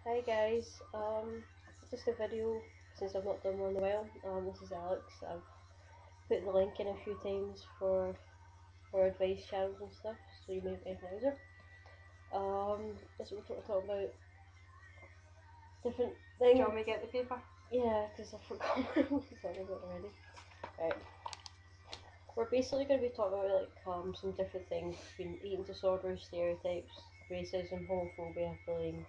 Hi guys, just a video since I've not done one in a while. This is Alex. I've put the link in a few times for advice channels and stuff, so you may recognise her. This is what we're talking about different Do things. you want me to get the paper? Yeah, because I forgot what I was talking about already. Right. We're basically going to be talking about some different things between eating disorders, stereotypes, racism, homophobia, bullying,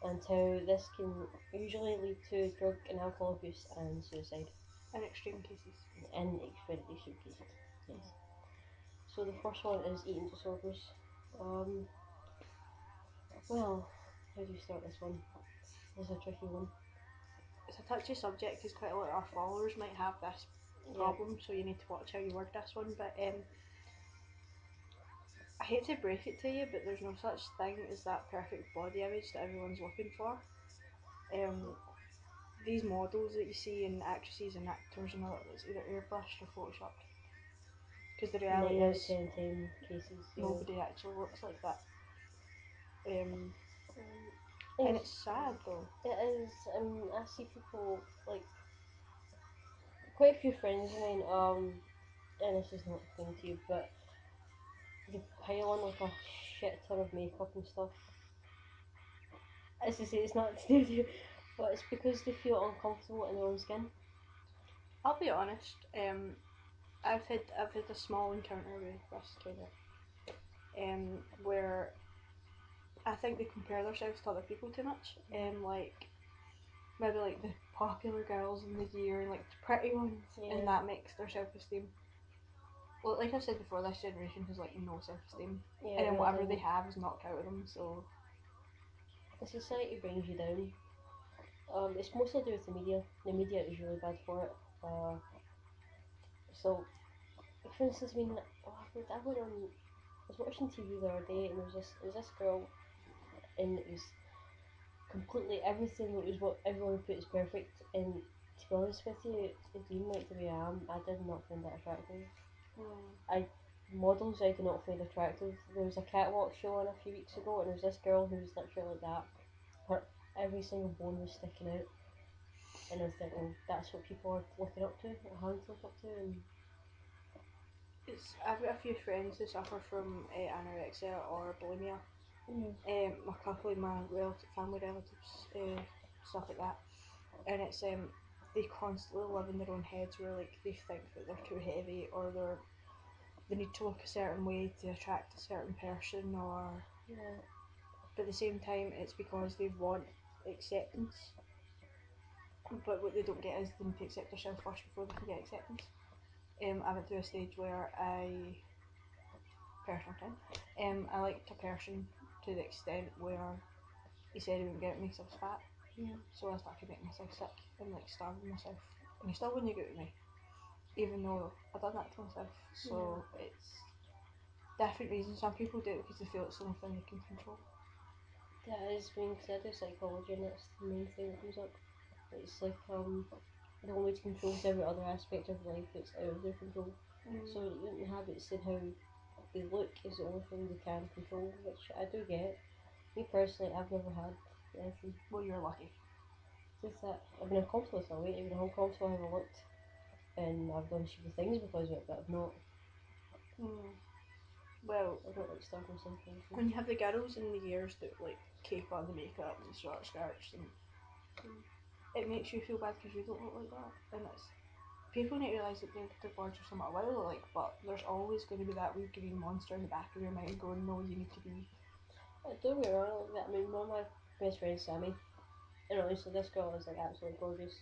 and how this can usually lead to drug and alcohol abuse and suicide. In extreme cases. In extreme cases, yes. So the first one is eating disorders. Well, how do you start this one? This is a tricky one. It's a touchy subject because quite a lot of our followers might have this problem, so you need to watch how you word this one. But I hate to break it to you, but there's no such thing as that perfect body image that everyone's looking for. These models that you see in actresses and actors and all that, it's either airbrushed or photoshopped. Because the reality is, 10 cases, nobody actually looks like that. And it's sad though. It is. I see people quite a few friends of mine. And this is not a thing to you, but they pile on a shit ton of makeup and stuff. As I say, it's not to do with you, but it's because they feel uncomfortable in their own skin. I'll be honest. I've had a small encounter with this kind of where I think they compare themselves to other people too much. Maybe like the popular girls in the year and like the pretty ones, and that makes their self-esteem. Well, like I said before, this generation has like no self-esteem, and then whatever they have is knocked out of them. So the society brings you down. It's mostly to do with the media. The media is really bad for it. So, for instance, I was watching TV the other day, and there was this girl, and it was completely everything that was what everyone put as perfect. And to be honest with you, being like the way I am, I did not find that attractive. Models I do not find attractive. There was a catwalk show on a few weeks ago, and there was this girl who was literally like that. Every single bone was sticking out, and I was thinking that's what people are looking up to, or having to look up to. And I've got a few friends who suffer from anorexia or bulimia. A couple of my family relatives, stuff like that, and it's they constantly live in their own heads where like they think that they're too heavy, or they need to look a certain way to attract a certain person, or but at the same time it's because they want acceptance, but what they don't get is they need to accept themselves first before they can get acceptance. I went through a stage where I liked a person to the extent where he said he wouldn't get me because I was fat. So I started making myself sick and like starving myself, and he still wouldn't get with me, even though I done that to myself. So it's different reasons. Some people do it because they feel it's the only thing they can control. That is being said in psychology, and that's the main thing that comes up. It's like the only to control is every other aspect of life that's out of their control. So eating habits and how they look is the only thing they can control, which I do get. Me personally, I've never had anything. Well, you're lucky. Just that I've been uncomfortable with my weight, I've been uncomfortable how I looked, and I've done stupid things because of it, but I've not. Well, I don't like starving myself. when you have the girls in the years that like cape on the makeup and short skirts, and it makes you feel bad because you don't look like that, and it's people need to realise that they're gorgeous no matter what they look like, but there's always going to be that wee green monster in the back of your mind going, no, you need to be. Don't get me wrong, like that. I mean, one of my best friends, Sammy, and honestly, this girl is like absolutely gorgeous.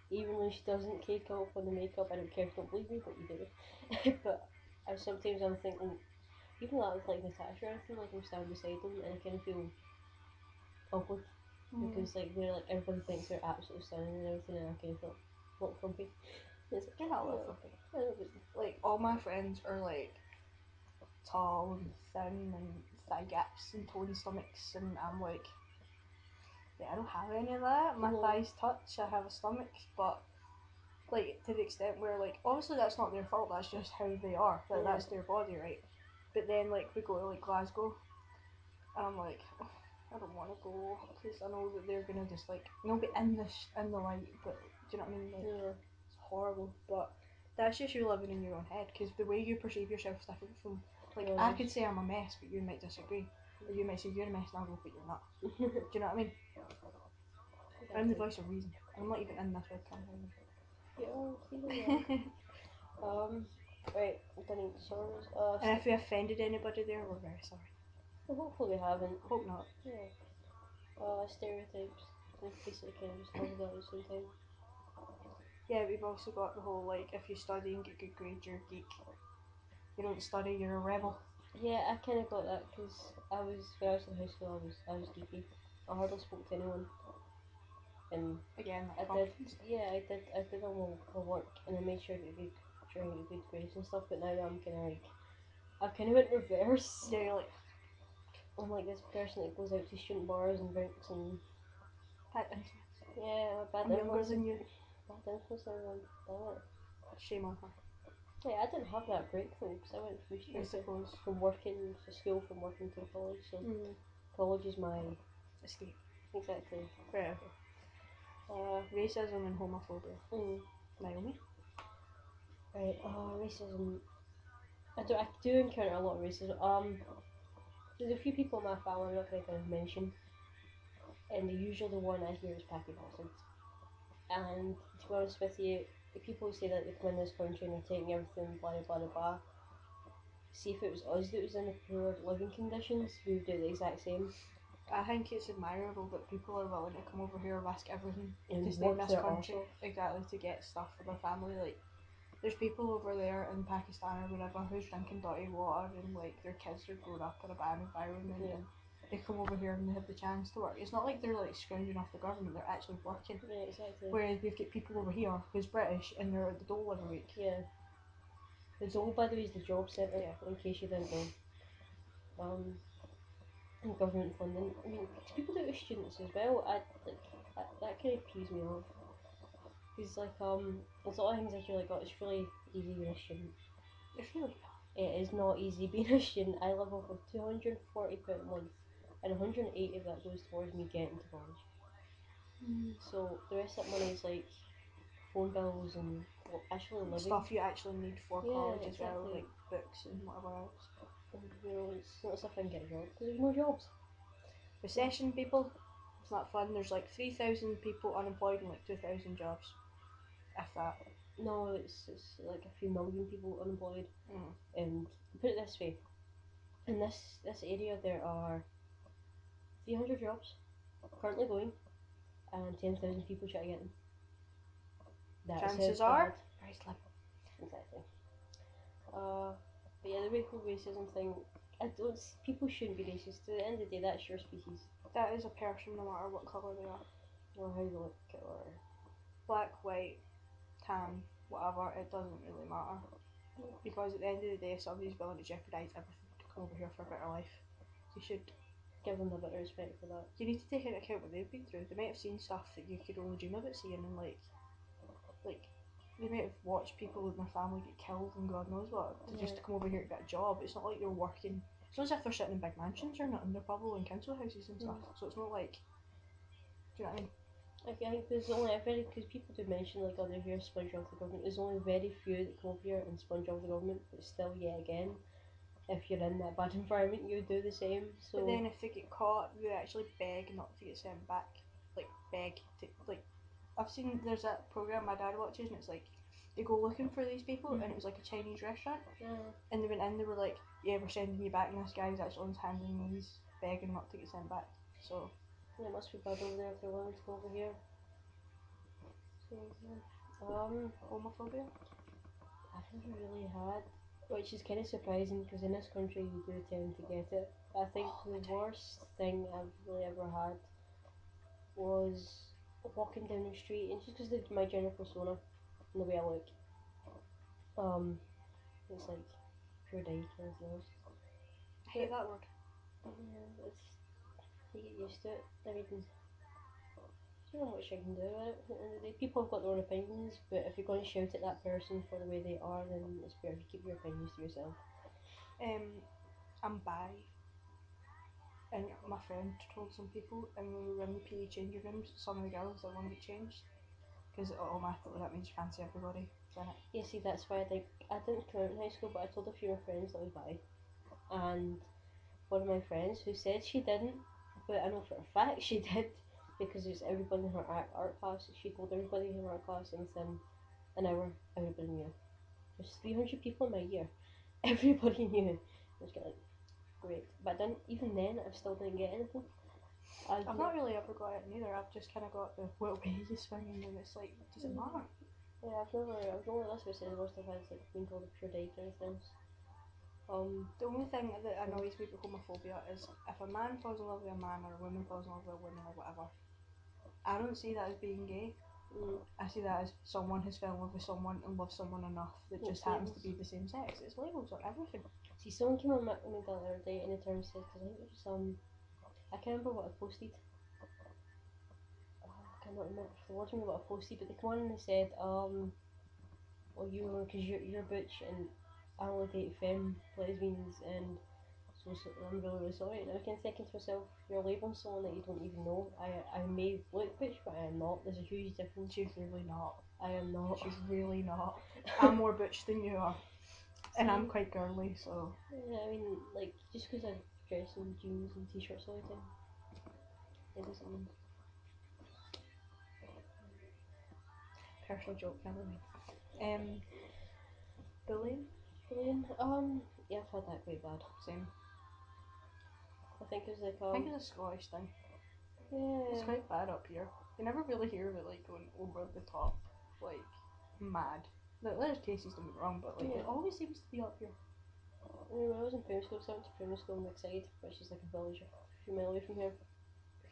Even when she doesn't cake up on the makeup, I don't care if you don't believe me, but you do. But sometimes I'm thinking, even that with like Natasha, I feel like I'm standing beside them, and I kind of feel awkward because like everybody thinks they're absolutely stunning and everything, and I kind of feel not frumpy. It's like, You're not a little frumpy. Like all my friends are like tall and thin and thigh gaps and toned stomachs, and I'm like, yeah, I don't have any of that. My thighs touch, I have a stomach, but like to the extent where like obviously that's not their fault, that's just how they are, that's their body, right? But then like we go to like Glasgow and I'm like, oh, I don't want have a go because I know that they're gonna just like not be in the light, but do you know what I mean? Like, Yeah. it's horrible, but that's just you living in your own head because the way you perceive yourself is different from like Yeah, I just- could say I'm a mess, but you might disagree, or you might say you're a mess and I'll go, but you're not. Do you know what I mean? I'm the voice of reason. I'm not even in this webcam. Yeah, see right, dinosaurs. And if we offended anybody there, we're very sorry. Hopefully we haven't. Hope not. Yeah. Stereotypes. Like basically kind of just cover that at the same time. Yeah, we've also got the whole like if you study and get good grades, you're a geek. You don't study, you're a rebel. Yeah, I kind of got that because when I was in high school, I was geeky. I hardly spoke to anyone, and Again, I that did. confidence. Yeah, I did all my work, and I made sure to get good, trying to get good grades and stuff. But now I'm kind of like, I've kind of went reverse. Yeah, you're like I'm like this person that goes out to student bars and drinks and bad influence. yeah, bad I'm younger influence. than you. Bad influence on everyone. Damn it. Shame on her. Yeah, I didn't have that break though, because I went from I suppose. from working to school, from working to college. So college is my Escape. exactly. Right, okay. Racism and homophobia. Naomi? Right. Racism. I do encounter a lot of racism. There's a few people in my family I'm not going to kind of mention, and the usually the one I hear is Packy bastards. And to be honest with you, the people who say that they come in this country and they're taking everything, blah blah blah blah. See if it was us that was in the poor living conditions, we would do the exact same. I think it's admirable that people are willing to come over here, risk everything And to stay in work this their country. arse off. Exactly, to get stuff for their family. Like, there's people over there in Pakistan or whatever who's drinking dirty water and like their kids are growing up in a bad environment Yeah. and they come over here and they have the chance to work. It's not like they're like scrounging off the government, they're actually working. Yeah, exactly. Whereas we've got people over here who's British and they're at the dole every week. Yeah. The Zoll, by the way, is the job centre, Yeah. in case you didn't know. And government funding. I mean, people do it with students as well. That kind of pees me off. Because there's a lot of things I feel like, oh, it's really easy being a student. It's really It is not easy being a student. I live off of £240 a month, and 180 of that goes towards me getting to college. So the rest of that money is like phone bills and actually living. stuff you actually need for Yeah, college as well, exactly. like books and whatever else. And, you know, it's not as if I can get a job because there's no jobs. Recession, people, it's not fun. There's like 3,000 people unemployed and like 2,000 jobs, if that. No, it's like a few million people unemployed. And put it this way, in this area there are 300 jobs currently going, and 10,000 people try to get them. That's Chances how are bad. very slim. Exactly. But yeah, the whole racism thing, people shouldn't be racist. At the end of the day, that's your species, That is a person no matter what colour they are. or how they look, or Black, white, tan, whatever, it doesn't really matter. Because at the end of the day, if somebody's willing to jeopardise everything to come over here for a better life, you should. give them a bit of respect for that. You need to take into account what they've been through. They might have seen stuff that you could only dream about seeing, and like they might have watched people in their family get killed and God knows what, just to come over here to get a job. It's not like they're working. It's not as if they're sitting in big mansions or nothing. They're probably in council houses and stuff. So it's not like. Do you know what I mean? I think there's only because people do mention like, oh, they're here to sponge off the government. There's only very few that come over here and sponge off the government, but still, yet again, if you're in that bad environment, you would do the same. So But then if they get caught, they actually beg not to get sent back. Like beg to like. I've seen there's that program my dad watches and it's like they go looking for these people and it was like a Chinese restaurant and they went in, they were like, yeah, we're sending you back, and this guy's actually on his hands and knees begging not to get sent back. So yeah, it must be bad over there if they're willing to go over here. So homophobia. I've never really had, which is kind of surprising because in this country you do tend to get it. I think the worst thing I've really ever had was walking down the street, and just because of my general persona and the way I look, it's like pure dyke and everything else. I hate that word. Yeah, it's you get used to it. I mean, there's not much I can do about it. At the end of the day, people have got their own opinions, but if you're going to shout at that person for the way they are, then it's better to keep your opinions to yourself. I'm bi. And my friend told some people, and when we were in the PE changing rooms, some of the girls that want to get changed, because automatically that means you fancy everybody. Yeah, see, that's why I didn't come out in high school, but I told a few of my friends that I was bi. And one of my friends who said she didn't, but I know for a fact she did, because it was everybody in her art class. She told everybody in her art class, and within an hour, everybody knew. There's 300 people in my year. Everybody knew. I was like, great. But then, even then, I still didn't get anything. I've not really ever got it neither. I've just kind of got the what way you swing, and it's like, does it matter? Yeah, I've only, that's what I said, the worst I've had is like being told a pure day kind of things. The only thing that annoys me with homophobia is if a man falls in love with a man or a woman falls in love with a woman or whatever, I don't see that as being gay. I see that as someone who's fell in love with someone and loves someone enough that just happens to be the same sex. It's labels on everything. See, someone came on me the other day and in terms said, because I think it was I can't remember what I posted. I cannot remember for the words what I posted, but they come on and they said, well, because you're butch and I only date femme lesbians, and so I'm really, really sorry. And I can think to myself, you're labeling someone that you don't even know. I may look butch, but I am not. There's a huge difference. She's really not. I am not. She's really not. I'm more butch than you are. And I'm quite girly, so. Yeah, I mean, like, just because I dress in jeans and t-shirts all the time, it doesn't mean. Personal joke, never mind. Bullying? Yeah, I've had that quite bad. Same. I think it was like, I think it's a Scottish thing. Yeah. It's quite bad up here. You never really hear of it, like, going over the top, like, mad. There's cases, don't get me wrong, but, like, it always seems to be up here. When I was in primary school, so I went to primary school in Lakeside, which is like a village a few miles away from here.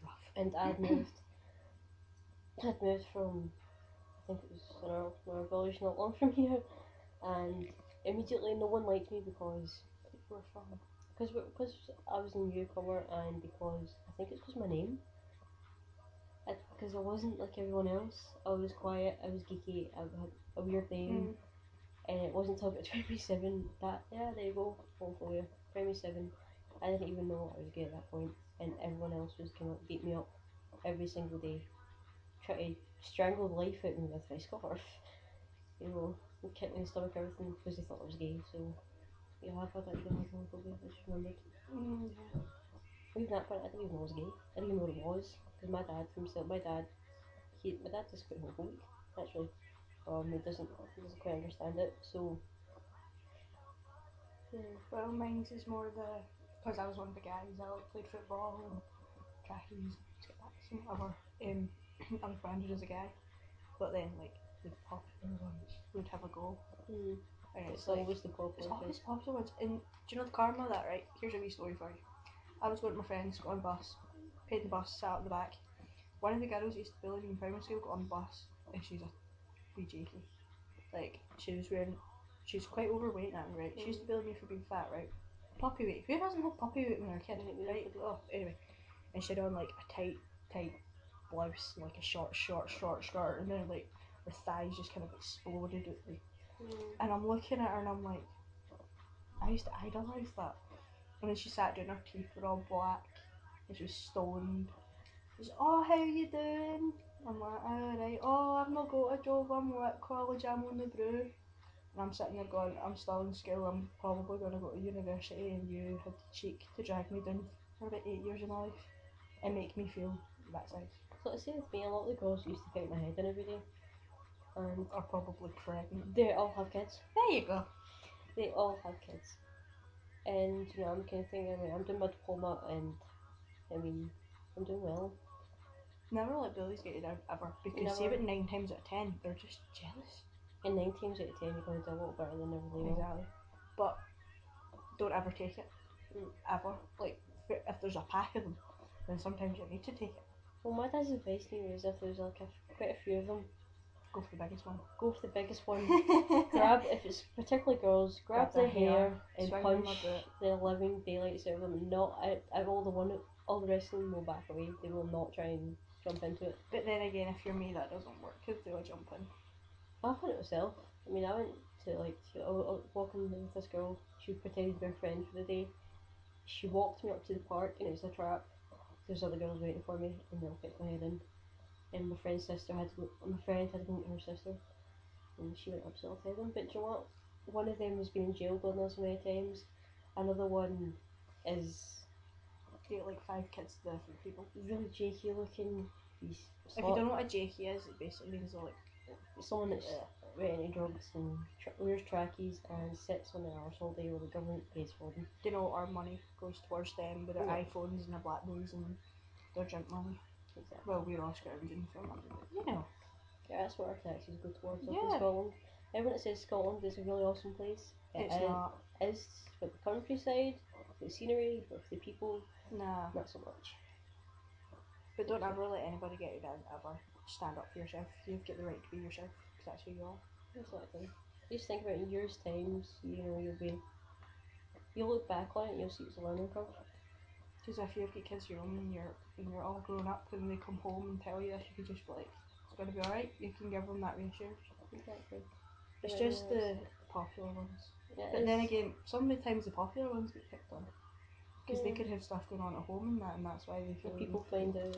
Rough. And I'd moved from, I think it was another village not long from here, and immediately no one liked me because People are from. Because I was a newcomer, and because I think it's because my name. Because I wasn't like everyone else. I was quiet. I was geeky. I had a weird name, and it wasn't until I got 27 that there you go, hopefully 27. I didn't even know I was gay at that point, and everyone else was gonna beat me up every single day, try to strangle the life out of me with my scarf. You know, kick me in the stomach, everything because they thought I was gay. So yeah, I've had that feeling like homophobia. I just remembered. Yeah. Even that point, I didn't even know I was gay. I didn't even know what it was because my dad himself, my dad is quite homophobic actually. He doesn't quite understand it. So Well, mine's is more because I was one of the guys that played football and trackies, and whatever. I was branded as a guy, but then like the popular ones would have a goal. And it's like, always the popular. It's always popular ones. And do you know the karma of that, right? Here's a wee story for you. I was going with my friends, got on the bus, paid the bus, sat at the back. One of the girls used to bully me in primary school got on the bus, and she's a wee jakey. Like, she's quite overweight now, right? She used to bully me for being fat, right? Puppy weight. Who doesn't have puppy weight when they're a kid, right? Oh, anyway. And she had on like a tight blouse and like a short skirt, and then like her thighs just kind of exploded at me. And I'm looking at her and I'm like, I used to idolise that. And then she sat down, her teeth were all black, and she was stoned. She's, oh, how you doing? I'm like, alright, oh, I've not got a job, I'm at college, I'm on the brew. And I'm sitting there going, I'm still in school, I'm probably going to go to university, and you had the cheek to drag me down for about 8 years of my life and make me feel that size. So I say with me, a lot of the girls used to bite my head in every day, and are probably pregnant. They all have kids. There you go. They all have kids. And you know, I'm kind of thinking, I mean, I'm doing my diploma, and I mean, I'm doing well. Never let bullies get you down ever, because see about 9 times out of 10, they're just jealous. And 9 times out of 10, you're going to do a little better than everybody else. Exactly. But don't ever take it. Ever. Like, if there's a pack of them, then sometimes you need to take it. Well, my dad's advice to me was if there's like quite a few of them, go for the biggest one. Go for the biggest one. Grab, if it's particularly girls, grab their hair and punch the living daylights out of them. Not all the rest of them will back away. They will not try and jump into it. But then again, if you're me, that doesn't work because they'll jump in. I've done it myself. I mean, I went to I was walking with this girl. She pretended to be her friend for the day, she walked me up to the park, and it was a trap. There's other girls waiting for me, and they'll pick my head in. And my friend had to go meet her sister, and she went up to tell them. But do you know what? One of them has been in jail on us many times. Another one is Get like 5 kids to different people. really jakey looking. He's If you don't know what a jakey is, it basically means like someone that's renting drugs and wears trackies and sits on their arse all day while the government pays for them. you know our money goes towards them with their iPhones and their Blackberries and their junk money. Exactly. Well, we're Oscar engine from that, but you know. Yeah, that's what our taxes go towards. Up Yeah. in Scotland. Everyone that says Scotland is a really awesome place. It's not. It is for the countryside, for the scenery, but for the people, Nah. not so much. But don't ever let anybody get you down, ever. Stand up for yourself. You've got the right to be yourself, because that's who you are. Exactly. Just think about it in years' times, you'll look back on it and you'll see it's a learning curve. Because if you've got kids of your own and you're all grown up and they come home and tell you this, you can just be like, it's going to be alright. You can give them that reassurance. Exactly. It's just the popular ones. Yeah, but then again, sometimes the popular ones get picked on. Because they could have stuff going on at home and that's why they feel people find out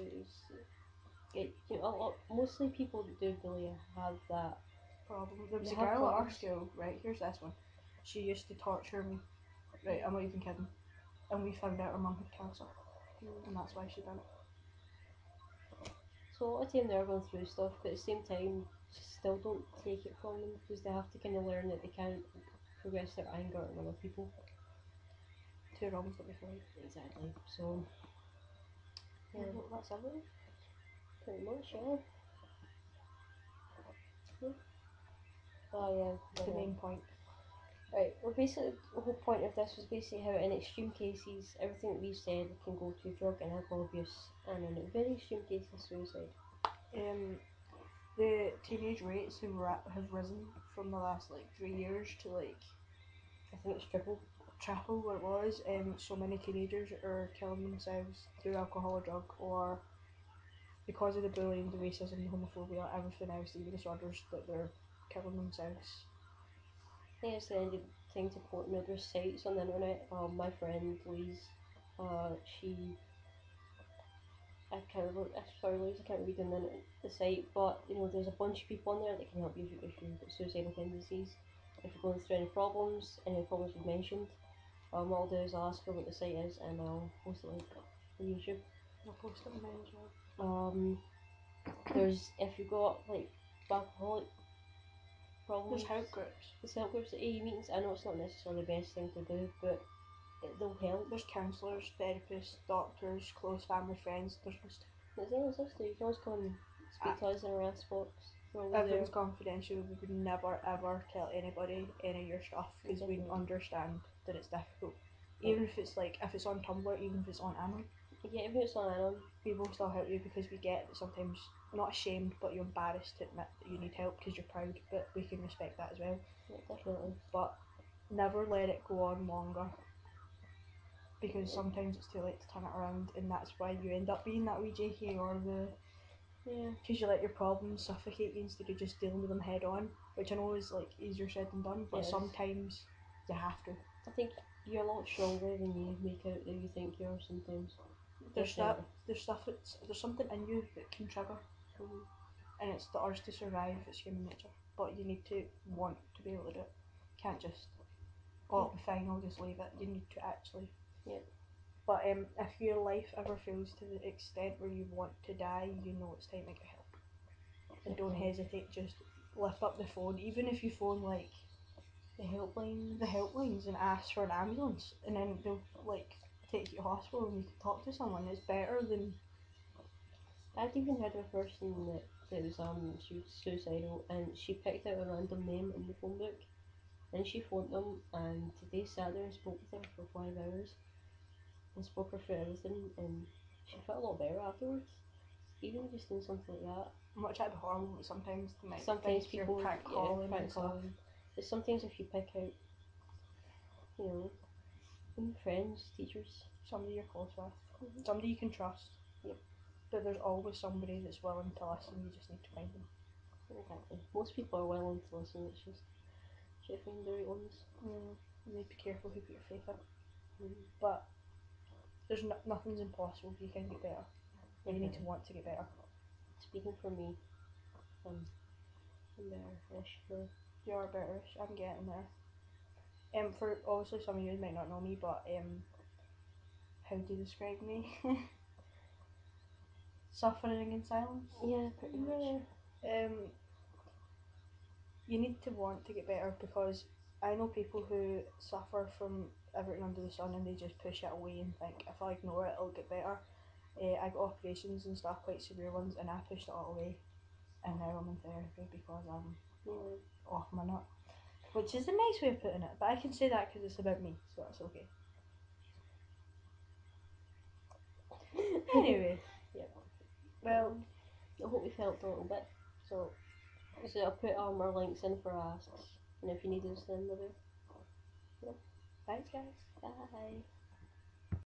mostly people that do really have that problem. There was a girl at our school, right, here's this one. She used to torture me. Right, I'm not even kidding. And we found out her mum had cancer. And that's why she done it. So a lot of time they're going through stuff, but at the same time, still don't take it from them, because they have to kind of learn that they can't progress their anger on other people. Two wrongs don't make a right. Exactly. So yeah, that's everything. Pretty much, yeah. Oh yeah. The main point. Right, well basically the whole point of this was basically how in extreme cases everything that we said can go to drug and alcohol abuse, and in very extreme cases suicide. The teenage rates have risen from the last like 3 years to like, I think it's triple what it was. So many teenagers are killing themselves through alcohol or drug, or because of the bullying, the racism, the homophobia, everything else, the eating disorders, that they're killing themselves. I think it's the end of thing to quote another sites on the internet. My friend Louise, I can't remember, sorry Louise, I can't read the site, but there's a bunch of people on there that can help you if you've got suicidal tendencies. If you're going through any problems we've mentioned, what I'll do is I'll ask her what the site is and I'll post it on YouTube. I'll post it on mine as well. There's, if you've got like alcoholic problems, there's help groups. There's help groups at AA meetings. I know it's not necessarily the best thing to do, but they'll help. There's counsellors, therapists, doctors, close family friends. There's just you can always come and speak to us in our ask box. Everything's confidential. We would never ever tell anybody any of your stuff, because we understand that it's difficult. Even if it's like, if it's on Tumblr, even if it's on Anon. Yeah, even if it's on Anon, we will still help you, because we get that sometimes not ashamed, but you're embarrassed to admit that you need help because you're proud, but we can respect that as well. Yeah, definitely. But never let it go on longer, because sometimes it's too late to turn it around, and that's why you end up being that wee JK or because you let your problems suffocate you instead of just dealing with them head on, which I know is like easier said than done, but sometimes you have to. I think you're a lot stronger than you make out that you think you are sometimes. There's something in you that can trigger, and it's the urge to survive. It's human nature, but you need to want to be able to do it. You can't just, it'll be fine, I'll just leave it. You need to actually. Yeah. But if your life ever feels to the extent where you want to die, you know it's time to get help. And don't hesitate, just lift up the phone, even if you phone like the helplines and ask for an ambulance, and then they'll like take you to hospital and you can talk to someone. It's better than. I'd even had a person that was she was suicidal, and she picked out a random name in the phone book, and she phoned them, and they sat there and spoke with her for 5 hours. And spoke her through everything, and she felt a lot better afterwards. Even just doing something like that. Much that'd be horrible, but sometimes people prank calling and stuff. But sometimes if you pick out, friends, teachers, somebody you're close with, somebody you can trust. Yep. But there's always somebody that's willing to listen. You just need to find them. Exactly. Most people are willing to listen. It's just you find the right ones. You need to be careful who you put your faith in. But there's nothing's impossible. You can get better. But you need to want to get better. Speaking for me, I'm better-ish now. You're better-ish. I'm getting there. For obviously some of you might not know me, but how do you describe me? Suffering in silence. Yeah, pretty much. You need to want to get better, because I know people who suffer from everything under the sun and they just push it away and think, if I ignore it, it'll get better. I got operations and stuff, quite severe ones, and I pushed it all away, and now I'm in therapy because I'm off my nut, which is a nice way of putting it, but I can say that because it's about me, so that's okay. Anyway, yeah. Well, I hope we helped a little bit. So I'll put all our links in for asks, and if you need us, then we'll do. thanks guys. Bye.